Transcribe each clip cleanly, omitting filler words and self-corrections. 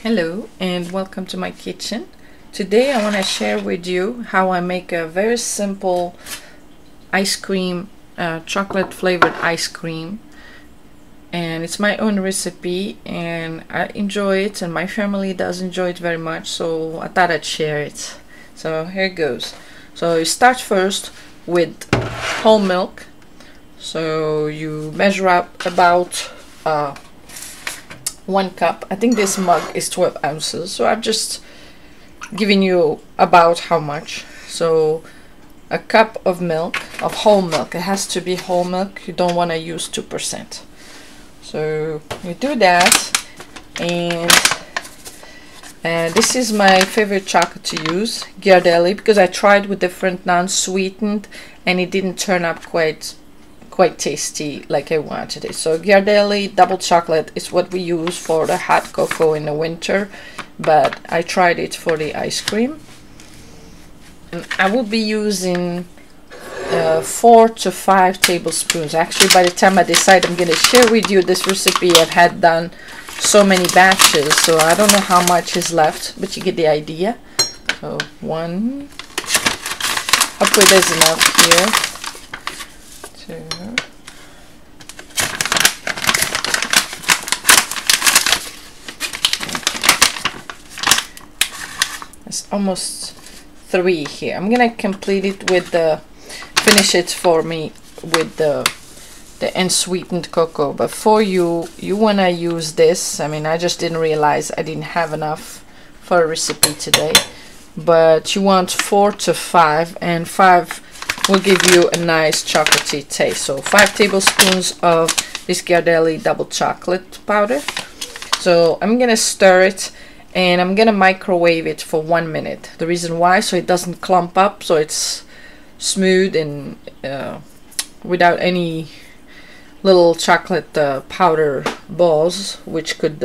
Hello and welcome to my kitchen. Today I want to share with you how I make a very simple ice cream, chocolate flavored ice cream, and it's my own recipe and I enjoy it and my family does enjoy it very much, so I thought I'd share it. So here it goes. So you start first with whole milk. So you measure up about 1 cup. I think this mug is 12 ounces, so I'm just giving you about how much. So a cup of milk, of whole milk. It has to be whole milk. You don't want to use 2%. So you do that, and this is my favorite chocolate to use, Ghirardelli, because I tried with different non-sweetened and it didn't turn up quite tasty like I wanted it. So Ghirardelli double chocolate is what we use for the hot cocoa in the winter, but I tried it for the ice cream. And I will be using 4 to 5 tablespoons. Actually, by the time I decide I'm going to share with you this recipe, I've had done so many batches, so I don't know how much is left, but you get the idea. So 1, hopefully there's enough here. 2, it's almost 3 here. I'm gonna complete it with finish it for me with the unsweetened cocoa. But for you wanna use this. I mean, I just didn't realize I didn't have enough for a recipe today, but you want 4 to 5, and 5 will give you a nice chocolatey taste. So 5 tablespoons of this Ghirardelli double chocolate powder. So I'm gonna stir it and I'm gonna microwave it for 1 minute. The reason why, so it doesn't clump up, so it's smooth and without any little chocolate powder balls which could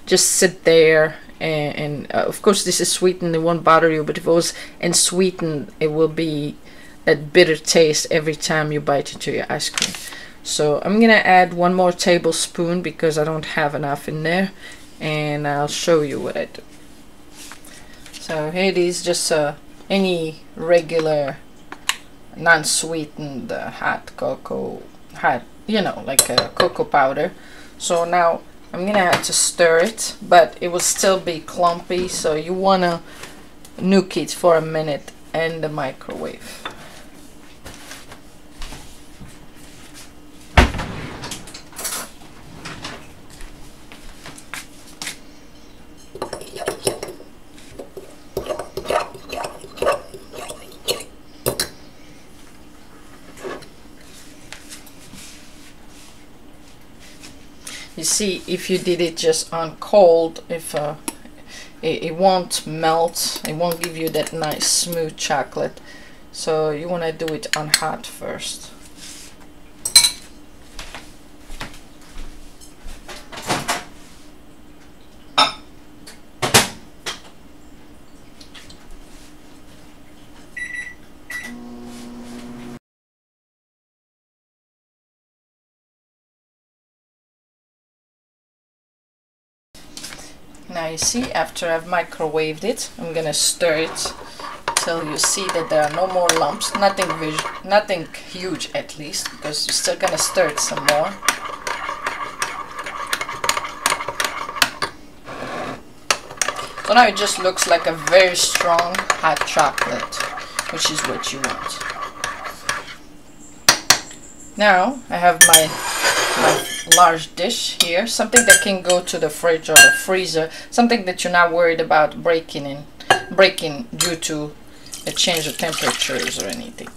just sit there. And of course this is sweetened, it won't bother you, but if it was unsweetened it will be that bitter taste every time you bite into your ice cream. So I'm gonna add 1 more tablespoon because I don't have enough in there, and I'll show you what I do. So here it is, just any regular non-sweetened hot cocoa, like cocoa powder. So now I'm gonna have to stir it, but it will still be clumpy, so you wanna nuke it for a minute in the microwave. You see, if you did it just on cold, if it won't melt, it won't give you that nice smooth chocolate. So you want to do it on hot first. Now you see, after I've microwaved it, I'm gonna stir it till you see that there are no more lumps, nothing huge at least, because you're still gonna stir it some more. So now it just looks like a very strong hot chocolate, which is what you want. Now I have my large dish here, something that can go to the fridge or the freezer, something that you're not worried about breaking due to a change of temperatures or anything.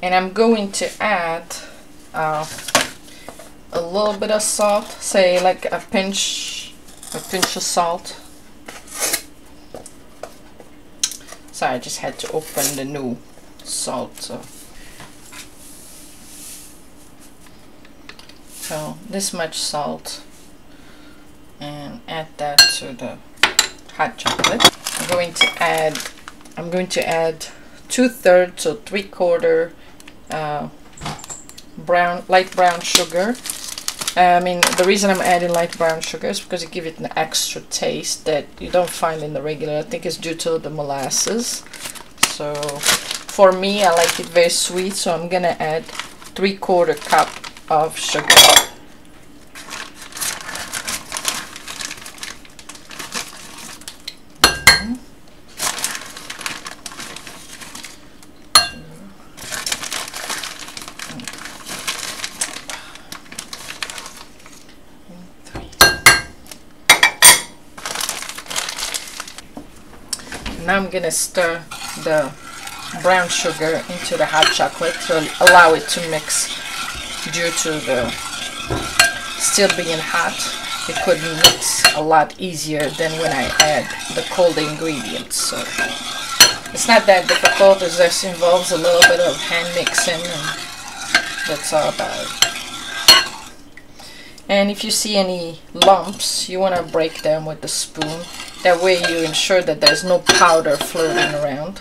And I'm going to add a little bit of salt, say like a pinch of salt. Sorry, I just had to open the new salt. So this much salt, and add that to the hot chocolate. I'm going to add 2/3 to 3/4 light brown sugar. I mean, the reason I'm adding light brown sugar is because it gives it an extra taste that you don't find in the regular. I think it's due to the molasses. So for me, I like it very sweet, so I'm gonna add 3/4 cup of sugar. Now I'm gonna stir the brown sugar into the hot chocolate to allow it to mix. Due to the still being hot, it could mix a lot easier than when I add the cold ingredients. So it's not that difficult. It just involves a little bit of hand mixing, and that's all about it. And if you see any lumps, you want to break them with the spoon. That way you ensure that there's no powder floating around.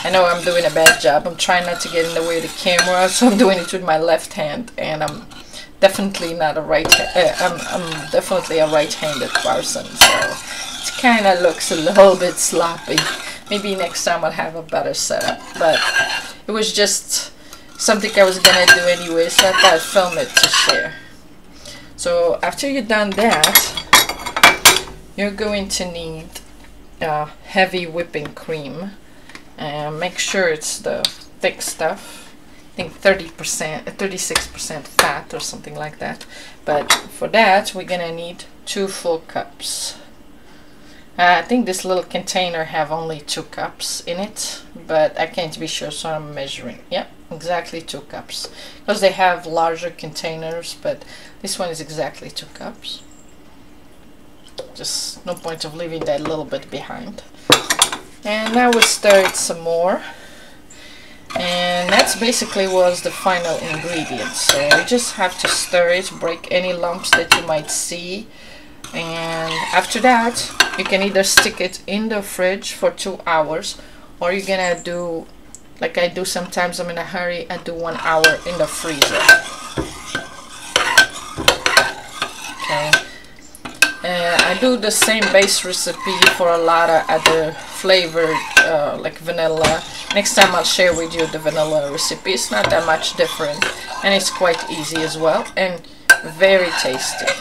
I know I'm doing a bad job. I'm trying not to get in the way of the camera, so I'm doing it with my left hand, and I'm definitely not a I'm definitely a right-handed person, so it kind of looks a little bit sloppy. Maybe next time I'll have a better setup, but it was just something I was gonna do anyway, so I thought I'd film it to share. So after you're done that, you're going to need heavy whipping cream. Make sure it's the thick stuff. I think 30%, 36% fat or something like that. But for that, we're gonna need 2 full cups. I think this little container have only 2 cups in it, but I can't be sure, so I'm measuring. Yep, exactly 2 cups. Because they have larger containers, but this one is exactly 2 cups. Just no point of leaving that little bit behind. And now we'll stir it some more. And that's basically was the final ingredient. So you just have to stir it, break any lumps that you might see. And after that, you can either stick it in the fridge for 2 hours, or you're gonna do, like I do sometimes, I'm in a hurry, I do 1 hour in the freezer. Okay. I do the same base recipe for a lot of other flavored, like vanilla. Next time I'll share with you the vanilla recipe. It's not that much different, and it's quite easy as well, and very tasty.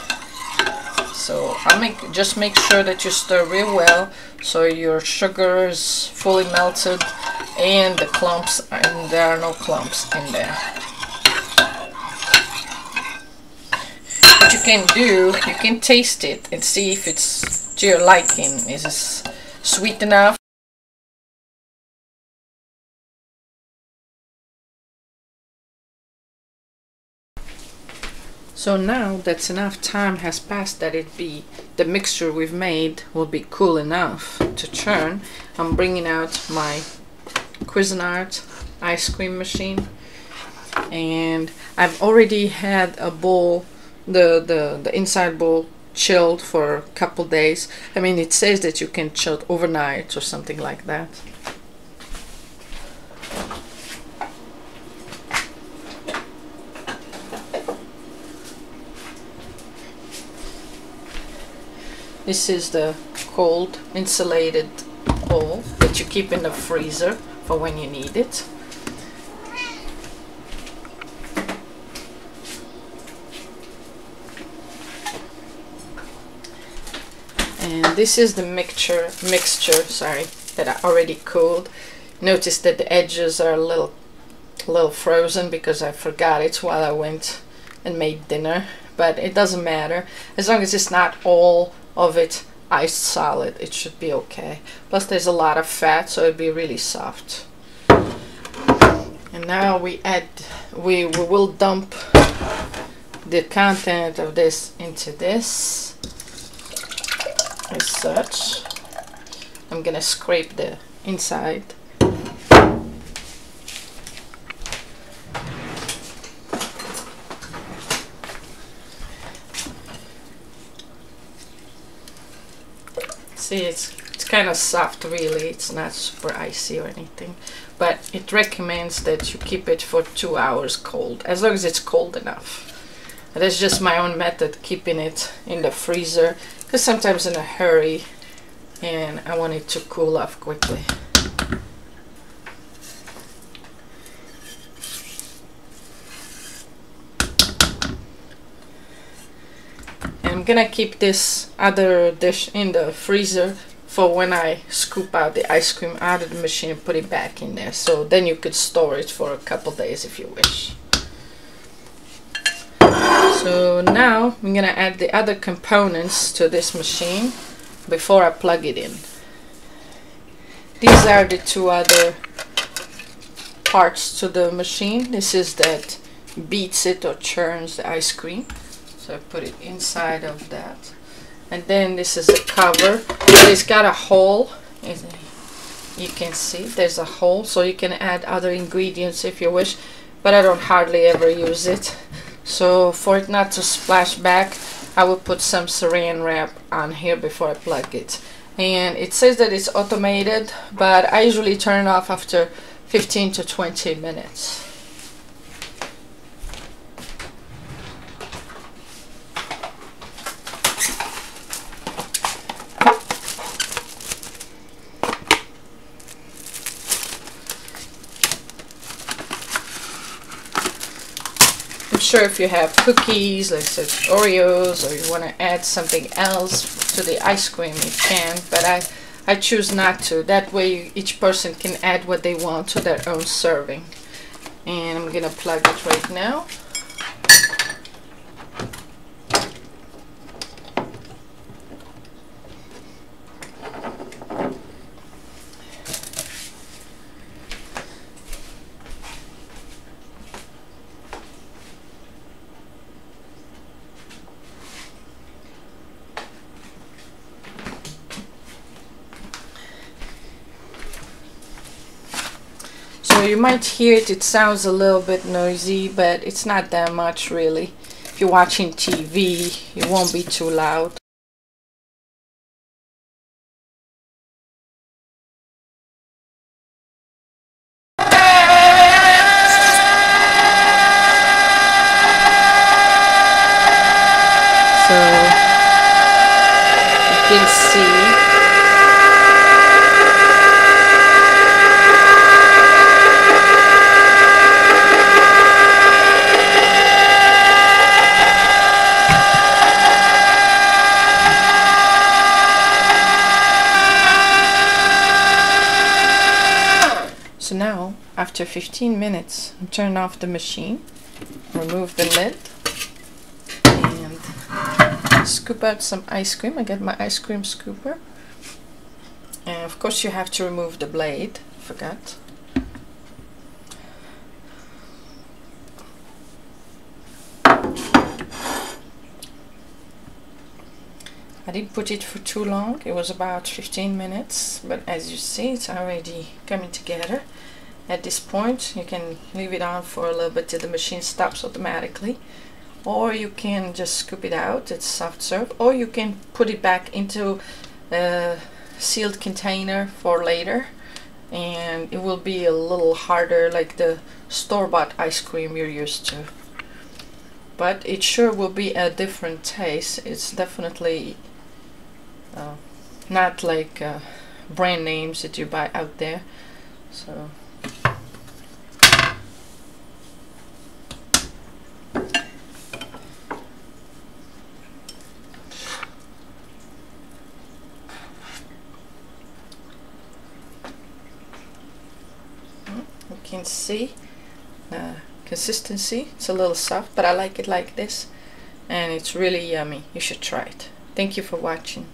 So just make sure that you stir real well, so your sugar is fully melted, and there are no clumps in there. What you can do, you can taste it and see if it's to your liking. Is it sweet enough? So now that's enough time has passed that the mixture we've made will be cool enough to churn. I'm bringing out my Cuisinart ice cream machine, and I've already had a bowl, the inside bowl, chilled for a couple days. I mean, it says that you can chill it overnight or something like that. This is the cold insulated bowl that you keep in the freezer for when you need it. And this is the mixture, sorry, that I already cooled. Notice that the edges are a little frozen because I forgot it while I went and made dinner, but it doesn't matter. As long as it's not all of it ice solid, it should be okay. Plus there's a lot of fat, so it'll be really soft. And now we will dump the content of this into this as such. I'm gonna scrape the inside. See, it's kind of soft really, it's not super icy or anything, but it recommends that you keep it for 2 hours cold, as long as it's cold enough. That's just my own method, keeping it in the freezer, because sometimes in a hurry and I want it to cool off quickly. I'm gonna keep this other dish in the freezer for when I scoop out the ice cream out of the machine and put it back in there, so then you could store it for a couple days if you wish. So now I'm gonna add the other components to this machine before I plug it in. These are the 2 other parts to the machine. This is that beats it or churns the ice cream. So I put it inside of that, and then this is a cover. It's got a hole, you can see there's a hole, so you can add other ingredients if you wish, but I don't hardly ever use it. So for it not to splash back, I will put some saran wrap on here before I plug it. And it says that it's automated, but I usually turn it off after 15 to 20 minutes. Sure, if you have cookies, like such Oreos, or you want to add something else to the ice cream, you can, but I choose not to. That way each person can add what they want to their own serving. And I'm gonna plug it right now. So you might hear it, it sounds a little bit noisy, but it's not that much really. If you're watching TV, it won't be too loud. So you can see So now, after 15 minutes, turn off the machine, remove the lid, and scoop out some ice cream. I got my ice cream scooper. And of course you have to remove the blade, forgot. I didn't put it for too long, it was about 15 minutes, but as you see it's already coming together. At this point you can leave it on for a little bit till the machine stops automatically, or you can just scoop it out, it's soft serve, or you can put it back into a sealed container for later, and it will be a little harder like the store-bought ice cream you're used to. But it sure will be a different taste. It's definitely not like brand names that you buy out there. So you can see consistency. It's a little soft, but I like it like this, and it's really yummy. You should try it. Thank you for watching.